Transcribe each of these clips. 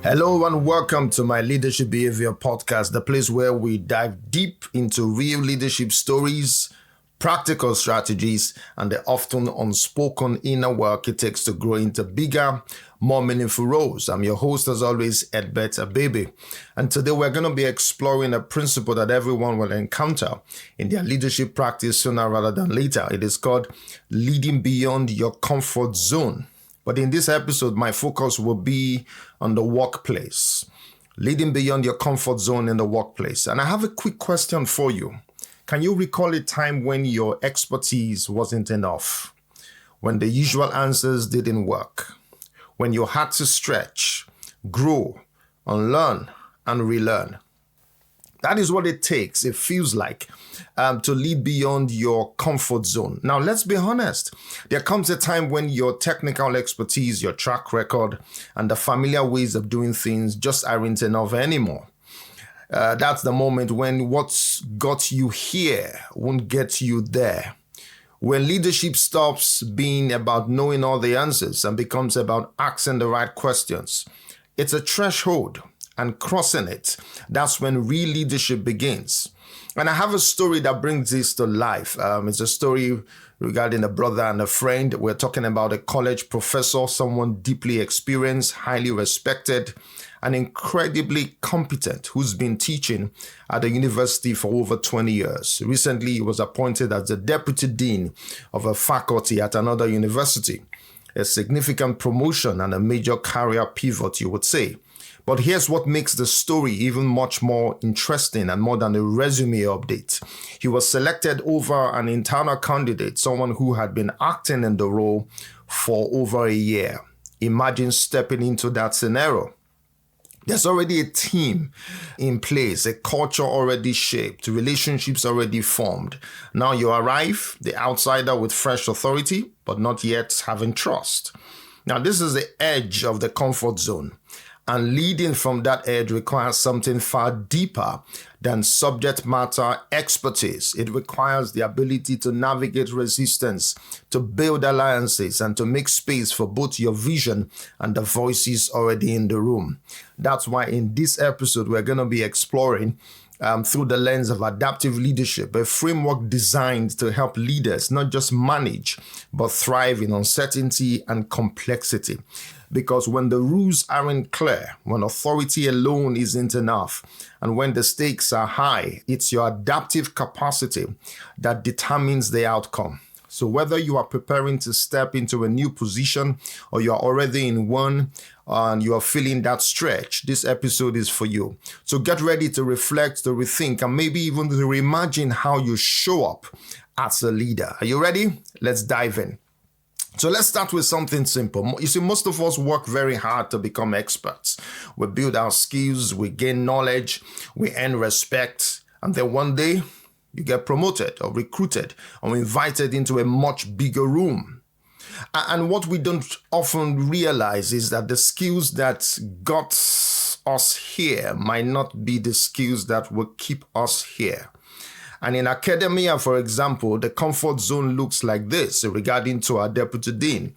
Hello and welcome to my Leadership Behavior Podcast, the place where we dive deep into real leadership stories, practical strategies, and the often unspoken inner work it takes to grow into bigger, more meaningful roles. I'm your host, as always, Edbert Abebe. And today we're going to be exploring a principle that everyone will encounter in their leadership practice sooner rather than later. It is called leading beyond your comfort zone. But in this episode, my focus will be on the workplace, leading beyond your comfort zone in the workplace. And I have a quick question for you. Can you recall a time when your expertise wasn't enough? When the usual answers didn't work? When you had to stretch, grow, unlearn, and relearn? That is what it takes, it feels like, to lead beyond your comfort zone. Now, let's be honest. There comes a time when your technical expertise, your track record, and the familiar ways of doing things just aren't enough anymore. That's the moment when what's got you here won't get you there. When leadership stops being about knowing all the answers and becomes about asking the right questions. It's a threshold. And crossing it, that's when real leadership begins. And I have a story that brings this to life. It's a story regarding a brother and a friend. We're talking about a college professor, someone deeply experienced, highly respected, and incredibly competent, who's been teaching at the university for over 20 years. Recently, he was appointed as the deputy dean of a faculty at another university. A significant promotion and a major career pivot, you would say. But here's what makes the story even much more interesting and more than a resume update. He was selected over an internal candidate, someone who had been acting in the role for over a year. Imagine stepping into that scenario. There's already a team in place, a culture already shaped, relationships already formed. Now you arrive, the outsider with fresh authority, but not yet having trust. Now this is the edge of the comfort zone. And leading from that edge requires something far deeper than subject matter expertise. It requires the ability to navigate resistance, to build alliances, and to make space for both your vision and the voices already in the room. That's why in this episode, we're going to be exploring through the lens of adaptive leadership, a framework designed to help leaders not just manage, but thrive in uncertainty and complexity. Because when the rules aren't clear, when authority alone isn't enough, and when the stakes are high, it's your adaptive capacity that determines the outcome. So whether you are preparing to step into a new position or you are already in one and you are feeling that stretch, this episode is for you. So get ready to reflect, to rethink, and maybe even to reimagine how you show up as a leader. Are you ready? Let's dive in. So let's start with something simple. You see, most of us work very hard to become experts. We build our skills, we gain knowledge, we earn respect, and then one day you get promoted or recruited or invited into a much bigger room. And what we don't often realize is that the skills that got us here might not be the skills that will keep us here. And in academia, for example, the comfort zone looks like this regarding to our deputy dean.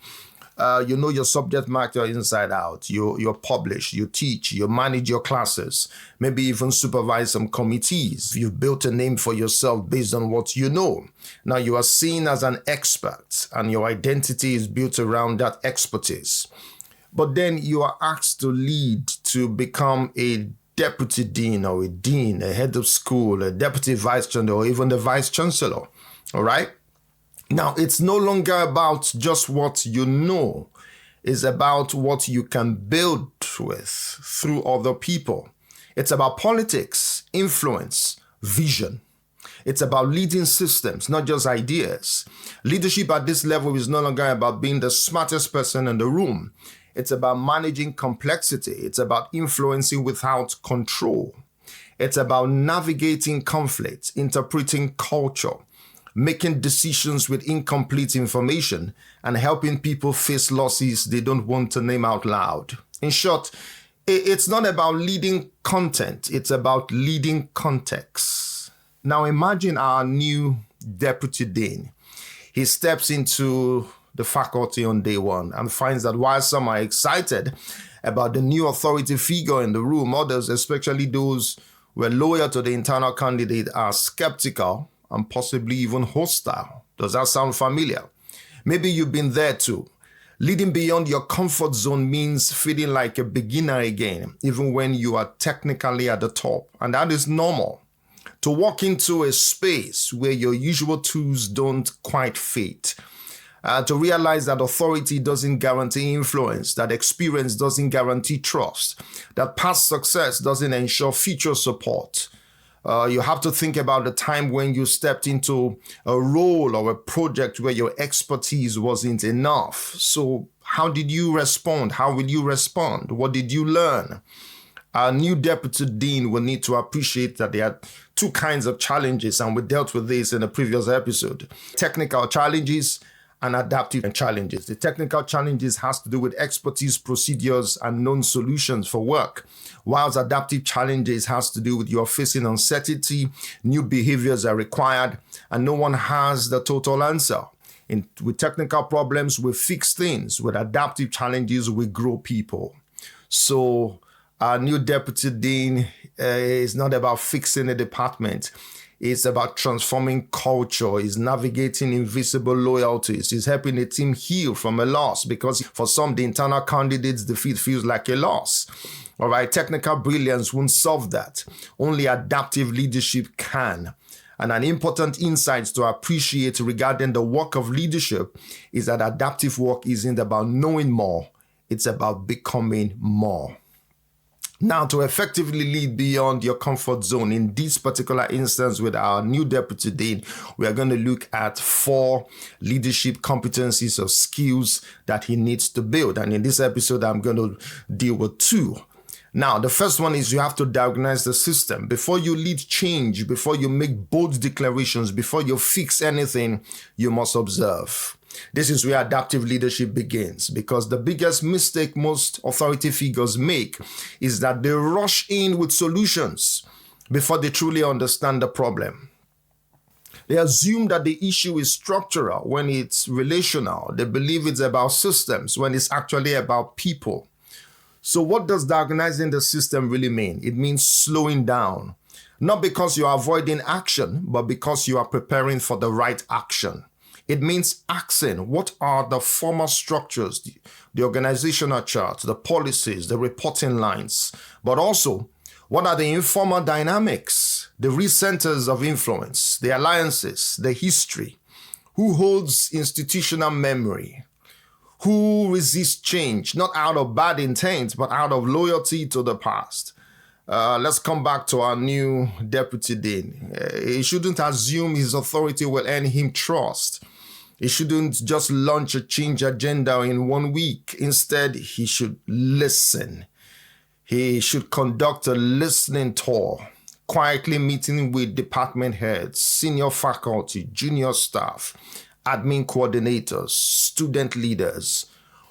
You know your subject matter inside out. You publish, you teach, you manage your classes, maybe even supervise some committees. You've built a name for yourself based on what you know. Now you are seen as an expert and your identity is built around that expertise. But then you are asked to lead, to become a deputy dean or a dean, a head of school, a deputy vice chancellor, or even the vice chancellor. All right? Now, it's no longer about just what you know. It's about what you can build with through other people. It's about politics, influence, vision. It's about leading systems, not just ideas. Leadership at this level is no longer about being the smartest person in the room. It's about managing complexity. It's about influencing without control. It's about navigating conflict, interpreting culture, making decisions with incomplete information, and helping people face losses they don't want to name out loud. In short, it's not about leading content. It's about leading context. Now imagine our new deputy dean. He steps into the faculty on day one and finds that while some are excited about the new authority figure in the room, others, especially those who are loyal to the internal candidate, are skeptical and possibly even hostile. Does that sound familiar? Maybe you've been there too. Leading beyond your comfort zone means feeling like a beginner again, even when you are technically at the top. And that is normal. To walk into a space where your usual tools don't quite fit. To realize that authority doesn't guarantee influence, that experience doesn't guarantee trust, that past success doesn't ensure future support. You have to think about the time when you stepped into a role or a project where your expertise wasn't enough. So how did you respond? How will you respond? What did you learn? Our new deputy dean will need to appreciate that there are two kinds of challenges, and we dealt with this in a previous episode. Technical challenges and adaptive challenges. The technical challenges has to do with expertise, procedures, and known solutions for work, whilst adaptive challenges has to do with you're facing uncertainty, new behaviors are required, and no one has the total answer. With technical problems, we fix things. With adaptive challenges, we grow people. So our new deputy dean is not about fixing a department. It's about transforming culture. It's navigating invisible loyalties. It's helping a team heal from a loss, because for some, the internal candidate's defeat feels like a loss. All right, technical brilliance won't solve that. Only adaptive leadership can. And an important insight to appreciate regarding the work of leadership is that adaptive work isn't about knowing more. It's about becoming more. Now, to effectively lead beyond your comfort zone, in this particular instance with our new deputy dean, we are going to look at 4 leadership competencies or skills that he needs to build. And in this episode, I'm going to deal with 2. Now, the first one is you have to diagnose the system. Before you lead change, before you make bold declarations, before you fix anything, you must observe. This is where adaptive leadership begins, because the biggest mistake most authority figures make is that they rush in with solutions before they truly understand the problem. They assume that the issue is structural when it's relational. They believe it's about systems when it's actually about people. So what does diagnosing the system really mean? It means slowing down, not because you are avoiding action, but because you are preparing for the right action. It means asking, what are the formal structures, the organizational charts, the policies, the reporting lines, but also what are the informal dynamics, the recenters of influence, the alliances, the history, who holds institutional memory, who resists change, not out of bad intent, but out of loyalty to the past. Let's come back to our new deputy dean. He shouldn't assume his authority will earn him trust. He shouldn't just launch a change agenda in 1 week. Instead, he should listen. He should conduct a listening tour, quietly meeting with department heads, senior faculty, junior staff, admin coordinators, student leaders,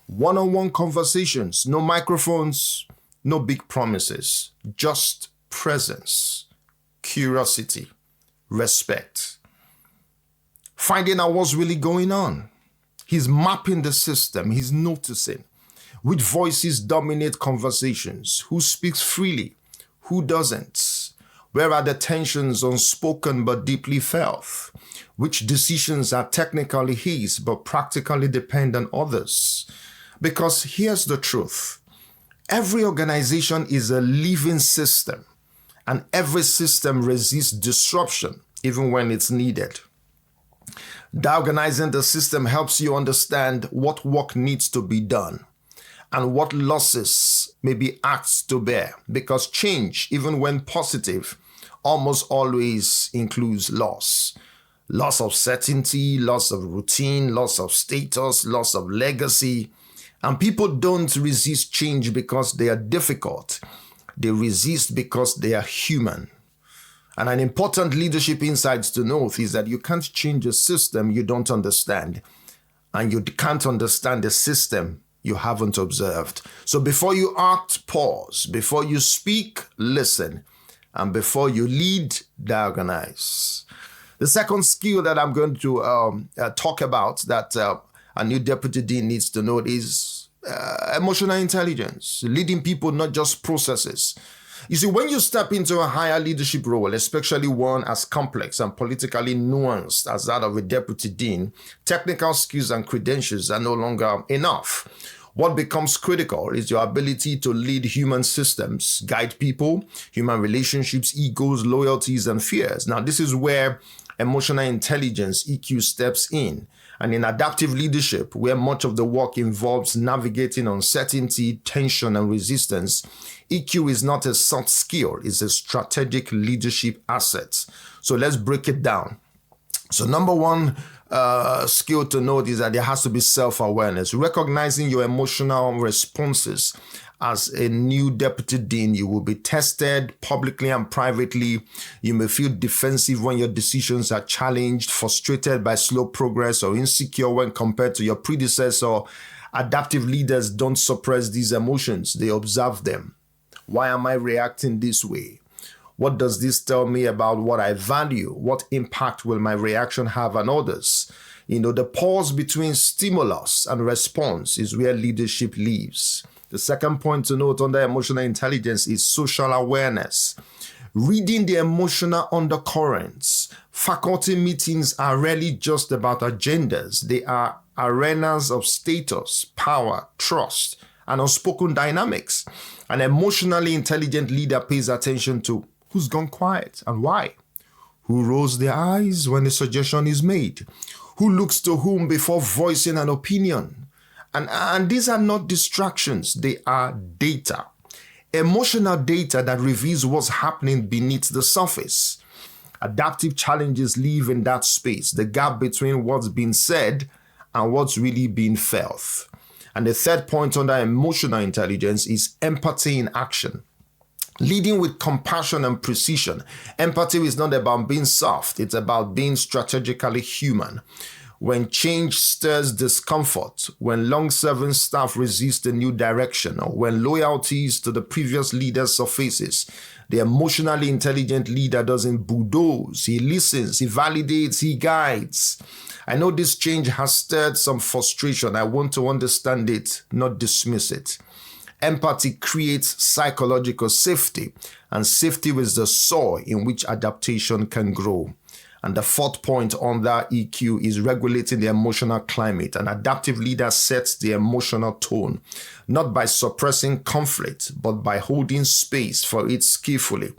one-on-one conversations, no microphones, no big promises, just presence, curiosity, respect. Finding out what's really going on. He's mapping the system. He's noticing which voices dominate conversations, who speaks freely, who doesn't, where are the tensions unspoken but deeply felt, which decisions are technically his but practically depend on others. Because here's the truth. Every organization is a living system, and every system resists disruption, even when it's needed. Diagnosing the system helps you understand what work needs to be done and what losses may be asked to bear, because change, even when positive, almost always includes loss. Loss of certainty, loss of routine, loss of status, loss of legacy. And people don't resist change because they are difficult. They resist because they are human. And an important leadership insight to note is that you can't change a system you don't understand. And you can't understand a system you haven't observed. So before you act, pause. Before you speak, listen. And before you lead, diagnose. The second skill that I'm going to talk about that a new deputy dean needs to know is emotional intelligence, leading people, not just processes. You see, when you step into a higher leadership role, especially one as complex and politically nuanced as that of a deputy dean, technical skills and credentials are no longer enough. What becomes critical is your ability to lead human systems, guide people, human relationships, egos, loyalties, and fears. Now, this is where emotional intelligence, EQ, steps in. And in adaptive leadership, where much of the work involves navigating uncertainty, tension, and resistance, EQ is not a soft skill, it's a strategic leadership asset. So let's break it down. So number one skill to note is that there has to be self-awareness, recognizing your emotional responses. As a new deputy dean, you will be tested publicly and privately. You may feel defensive when your decisions are challenged, frustrated by slow progress, or insecure when compared to your predecessor. Adaptive leaders don't suppress these emotions, they observe them. Why am I reacting this way? What does this tell me about what I value? What impact will my reaction have on others? The pause between stimulus and response is where leadership lives. The second point to note under emotional intelligence is social awareness. Reading the emotional undercurrents. Faculty meetings are rarely just about agendas. They are arenas of status, power, trust, and unspoken dynamics. An emotionally intelligent leader pays attention to who's gone quiet and why, who rolls their eyes when a suggestion is made, who looks to whom before voicing an opinion. And these are not distractions, they are data. Emotional data that reveals what's happening beneath the surface. Adaptive challenges live in that space, the gap between what's being said and what's really being felt. And the third point under emotional intelligence is empathy in action. Leading with compassion and precision. Empathy is not about being soft, it's about being strategically human. When change stirs discomfort, when long-serving staff resist a new direction, or when loyalties to the previous leader surfaces, the emotionally intelligent leader doesn't bulldoze. He listens, he validates, he guides. I know this change has stirred some frustration. I want to understand it, not dismiss it. Empathy creates psychological safety, and safety is the soil in which adaptation can grow. And the fourth point on that EQ is regulating the emotional climate. An adaptive leader sets the emotional tone, not by suppressing conflict, but by holding space for it skillfully.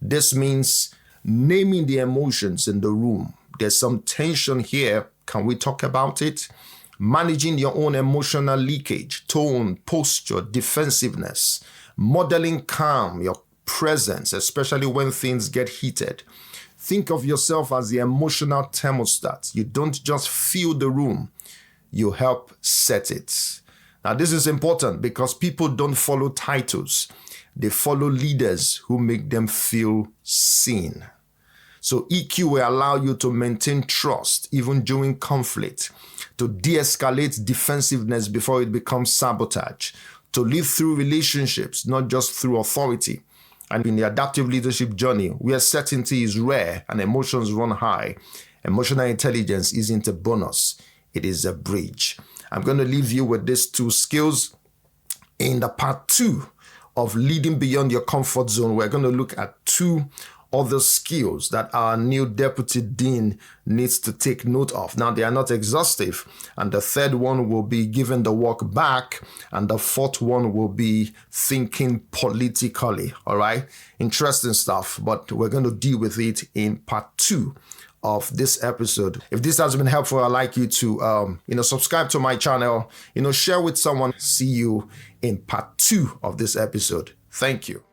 This means naming the emotions in the room. There's some tension here. Can we talk about it? Managing your own emotional leakage, tone, posture, defensiveness, modeling calm, your presence, especially when things get heated. Think of yourself as the emotional thermostat. You don't just fill the room, you help set it. Now, this is important because people don't follow titles. They follow leaders who make them feel seen. So EQ will allow you to maintain trust even during conflict, to de-escalate defensiveness before it becomes sabotage, to live through relationships, not just through authority. And in the adaptive leadership journey, where certainty is rare and emotions run high, emotional intelligence isn't a bonus, it is a bridge. I'm going to leave you with these two skills. In the part 2 of leading beyond your comfort zone, we're going to look at 2 other skills that our new deputy dean needs to take note of. Now, they are not exhaustive, and the third one will be giving the work back, and the fourth one will be thinking politically. All right, interesting stuff, but we're going to deal with it in part 2 of this episode. If this has been helpful, I'd like you to subscribe to my channel, share with someone. See you in part 2 of this episode. Thank you.